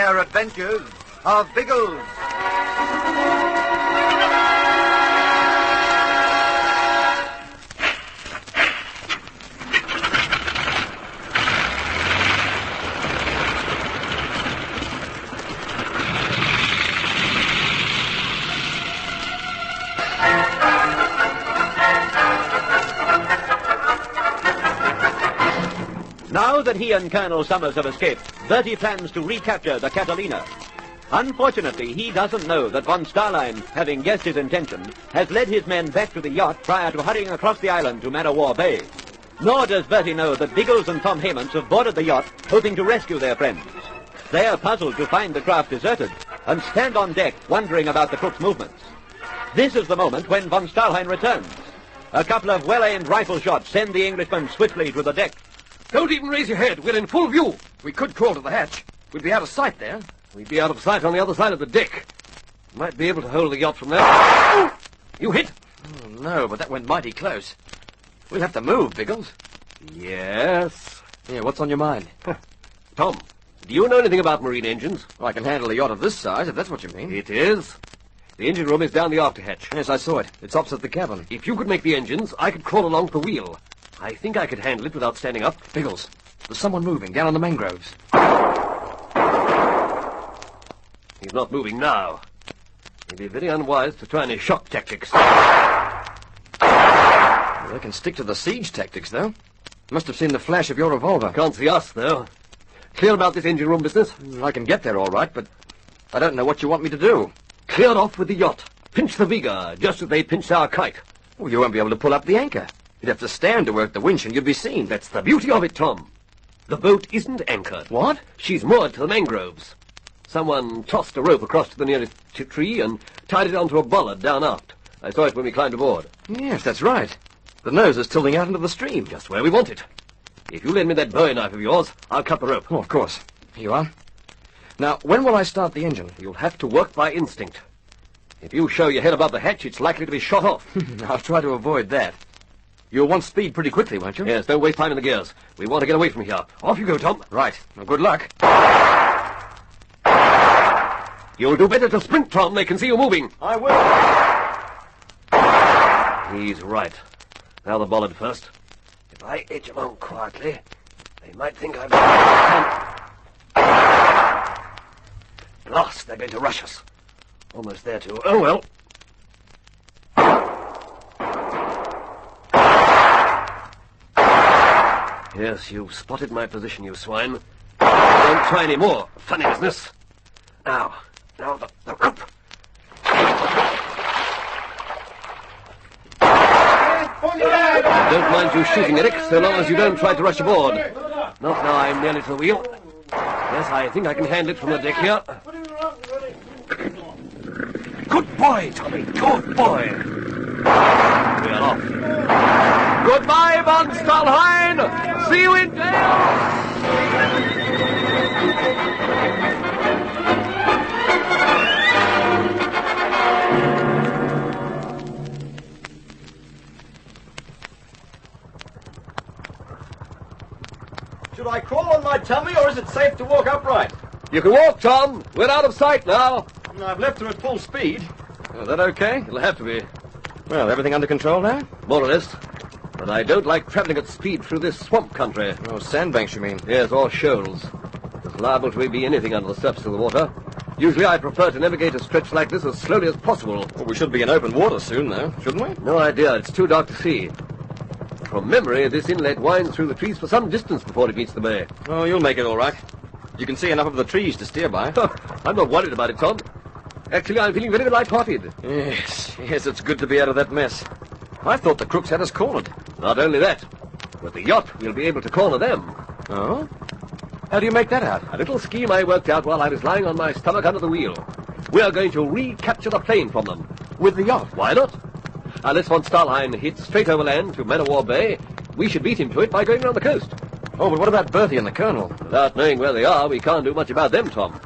Air Adventures of Biggles. Now that he and Colonel Summers have escaped, Bertie plans to recapture the Catalina. Unfortunately, he doesn't know that von Starlein, having guessed his intention, has led his men back to the yacht prior to hurrying across the island to Man-o-War Bay. Nor does Bertie know that Biggles and Tom Haymans have boarded the yacht, hoping to rescue their friends. They are puzzled to find the craft deserted, and stand on deck wondering about the cook's movements. This is the moment when von Starlein returns. A couple of well-aimed rifle shots send the Englishman swiftly to the deck. Don't even raise your head. We're in full view. We could crawl to the hatch. We'd be out of sight there. We'd be out of sight on the other side of the deck. Might be able to hold the yacht from there. Oh! You hit? Oh, no, but that went mighty close. We'll have to move, Biggles. Yes. Yeah, what's on your mind? Tom, do you know anything about marine engines? Well, I can handle a yacht of this size, if that's what you mean. It is. The engine room is down the after hatch. Yes, I saw it. It's opposite the cabin. If you could make the engines, I could crawl along the wheel. I think I could handle it without standing up. Biggles, there's someone moving down on the mangroves. He's not moving now. It'd be very unwise to try any shock tactics. Well, they can stick to the siege tactics, though. Must have seen the flash of your revolver. Can't see us, though. Clear about this engine room business? I can get there all right, but I don't know what you want me to do. Clear off with the yacht. Pinch the Vega, just as they pinched our kite. Well, you won't be able to pull up the anchor. You'd have to stand to work the winch and you'd be seen. That's the beauty of it, Tom. The boat isn't anchored. What? She's moored to the mangroves. Someone tossed a rope across to the nearest tree and tied it onto a bollard down aft. I saw it when we climbed aboard. Yes, that's right. The nose is tilting out into the stream. Just where we want it. If you lend me that bowie knife of yours, I'll cut the rope. Oh, of course. Here you are. Now, when will I start the engine? You'll have to work by instinct. If you show your head above the hatch, it's likely to be shot off. I'll try to avoid that. You'll want speed pretty quickly, won't you? Yes, don't waste time in the gears. We want to get away from here. Off you go, Tom. Right. Well, good luck. You'll do better to sprint, Tom. They can see you moving. I will. He's right. Now the bollard first. If I edge along quietly, they might think I've... Blast, they're going to rush us. Almost there, too. Oh, well. Yes, you've spotted my position, you swine. Don't try any more. Funny business. Now the rope. Don't mind you shooting, Eric, so long as you don't try to rush aboard. Not now I'm nearly to the wheel. Yes, I think I can handle it from the deck here. Good boy, Tommy, good boy. We're off. Goodbye, von Stahlheim! See you in jail! Should I crawl on my tummy, or is it safe to walk upright? You can walk, Tom. We're out of sight now. I've left her at full speed. Is that okay? It'll have to be. Well, everything under control now? More or less. But I don't like traveling at speed through this swamp country. Oh, sandbanks, you mean? Yes, or shoals. There's liable to be anything under the surface of the water. Usually I prefer to navigate a stretch like this as slowly as possible. Well, we should be in open water soon, though, shouldn't we? No idea. It's too dark to see. From memory, this inlet winds through the trees for some distance before it meets the bay. Oh, you'll make it all right. You can see enough of the trees to steer by. I'm not worried about it, Tom. Actually, I'm feeling very light-hearted. Yes, it's good to be out of that mess. I thought the crooks had us cornered. Not only that. With the yacht, we'll be able to corner them. Oh? How do you make that out? A little scheme I worked out while I was lying on my stomach under the wheel. We are going to recapture the plane from them. With the yacht? Why not? Unless von Stahlheim hits straight overland to Man-o-War Bay, we should beat him to it by going round the coast. Oh, but what about Bertie and the Colonel? Without knowing where they are, we can't do much about them, Tom.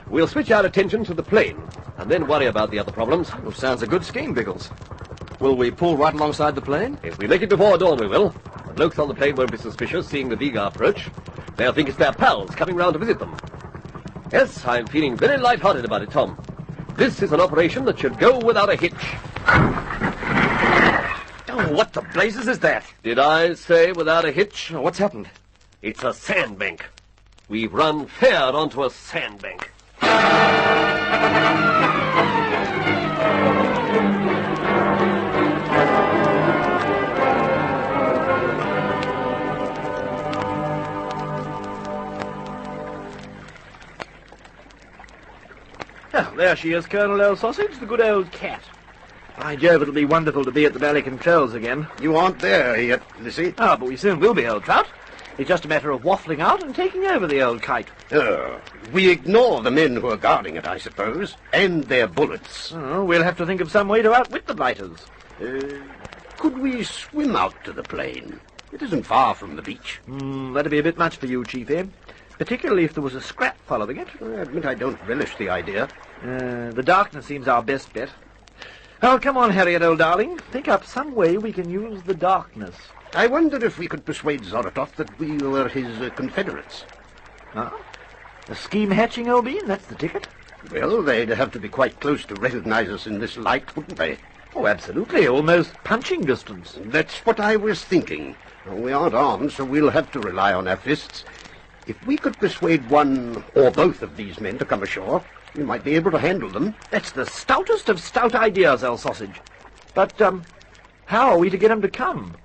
We'll switch our attention to the plane, and then worry about the other problems. Well, sounds a good scheme, Biggles. Will we pull right alongside the plane? If we make it before dawn, we will. The blokes on the plane won't be suspicious, seeing the Vega approach. They'll think it's their pals coming round to visit them. Yes, I'm feeling very light-hearted about it, Tom. This is an operation that should go without a hitch. Oh, what the blazes is that? Did I say without a hitch? What's happened? It's a sandbank. We've run fair onto a sandbank. Oh, there she is, Colonel Old Sausage, the good old cat. By Jove, it'll be wonderful to be at the Valley Controls again. You aren't there yet, Lissy. Ah, but we soon will be, old trout. It's just a matter of waffling out and taking over the old kite. We ignore the men who are guarding it, I suppose, and their bullets. Oh, we'll have to think of some way to outwit the blighters. Could we swim out to the plain? It isn't far from the beach. That'd be a bit much for you, Chief, eh? Particularly if there was a scrap following it. I admit I don't relish the idea. The darkness seems our best bet. Oh, come on, Harriet, old darling. Think up some way we can use the darkness. I wonder if we could persuade Zoratov that we were his confederates. Ah? A scheme hatching, old bean? That's the ticket. Well, they'd have to be quite close to recognize us in this light, wouldn't they? Oh, absolutely. Almost punching distance. That's what I was thinking. We aren't armed, so we'll have to rely on our fists. If we could persuade one or both of these men to come ashore, we might be able to handle them. That's the stoutest of stout ideas, old sausage. But, how are we to get them to come?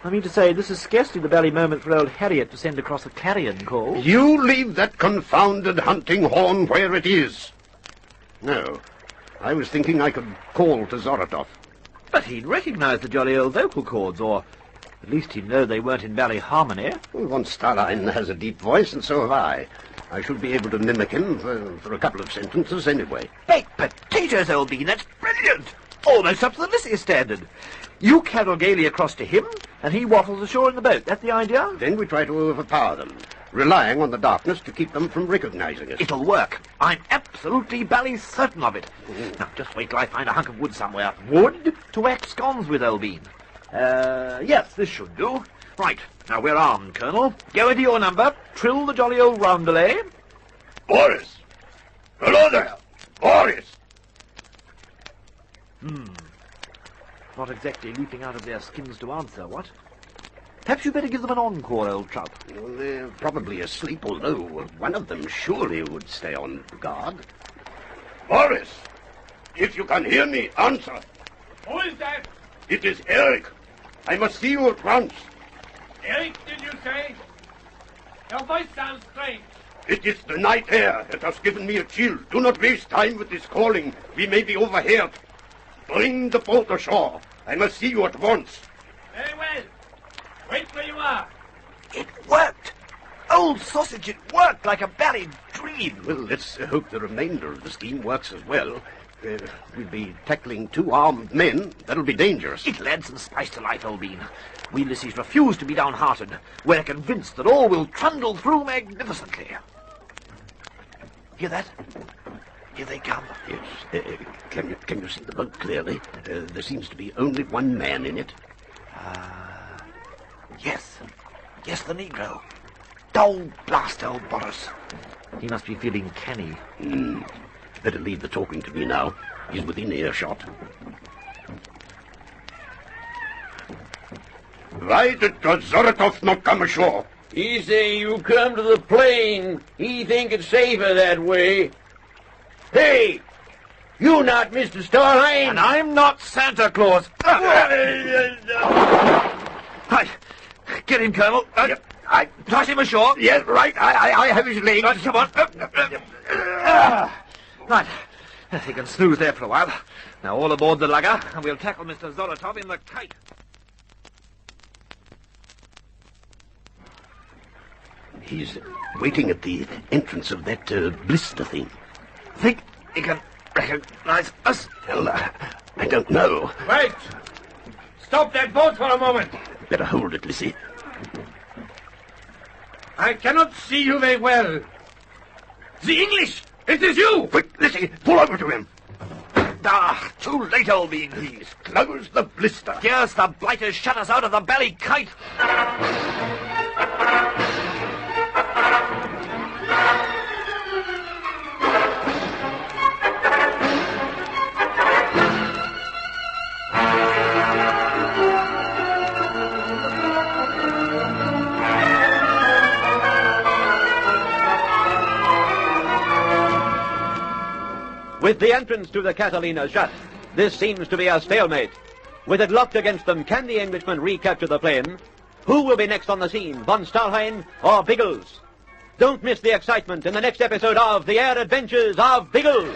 I mean to say, this is scarcely the bally moment for old Harriet to send across a carrion call. You leave that confounded hunting horn where it is. No, I was thinking I could call to Zoratov. But he'd recognize the jolly old vocal cords, or at least he'd know they weren't in bally harmony. Well, von Starlein has a deep voice, and so have I. I should be able to mimic him for a couple of sentences anyway. Baked potatoes, old bean, that's brilliant! Almost up to the Lissy standard. You carol gaily across to him, and he waffles ashore in the boat. That's the idea? Then we try to overpower them, relying on the darkness to keep them from recognizing us. It'll work. I'm absolutely bally certain of it. Now, just wait till I find a hunk of wood somewhere. Wood to wax scones with, old bean. Yes, this should do. Right, now we're armed, Colonel. Go into your number, trill the jolly old roundelay. Boris! Hello there! Boris! Not exactly leaping out of their skins to answer, what? Perhaps you'd better give them an encore, old trout. Well, they're probably asleep, although one of them surely would stay on guard. Boris! If you can hear me, answer. Who is that? It is Eric. I must see you at once. Eric, did you say? Your voice sounds strange. It is the night air that has given me a chill. Do not waste time with this calling. We may be overheard. Bring the boat ashore. I must see you at once. Very well. Wait where you are. It worked! Old sausage, it worked like a bally dream. Well, let's hope the remainder of the scheme works as well. We'll be tackling two armed men. That'll be dangerous. It'll add some spice to life, old bean. We Lissies refuse to be downhearted. We're convinced that all will trundle through magnificently. Hear that? Here they come. Yes. Can you see the boat clearly? There seems to be only one man in it. Yes. Yes, the Negro. Oh, blast old Boris. He must be feeling canny. Better leave the talking to me now. He's within earshot. Why did Zoratov not come ashore? He say you come to the plain. He think it's safer that way. Hey! You not Mr. Starline? And I'm not Santa Claus. Right. Get him, Colonel. Yep. I toss him ashore. Yes, right. I have his legs. Right, come on. Right. He can snooze there for a while. Now all aboard the lugger, and we'll tackle Mr. Zoratov in the kite. He's waiting at the entrance of that blister thing. Think he can recognize us? Well, I don't know. Wait. Stop that boat for a moment. Better hold it, Lissy. I cannot see you very well. The English! It is you! Quick, Lissy, pull over to him. Ah, too late, old bean. Please, close the blister. Here's the blighters shut us out of the bally kite. With the entrance to the Catalina shut, this seems to be a stalemate. With it locked against them, can the Englishmen recapture the plane? Who will be next on the scene, von Stahlheim or Biggles? Don't miss the excitement in the next episode of The Air Adventures of Biggles.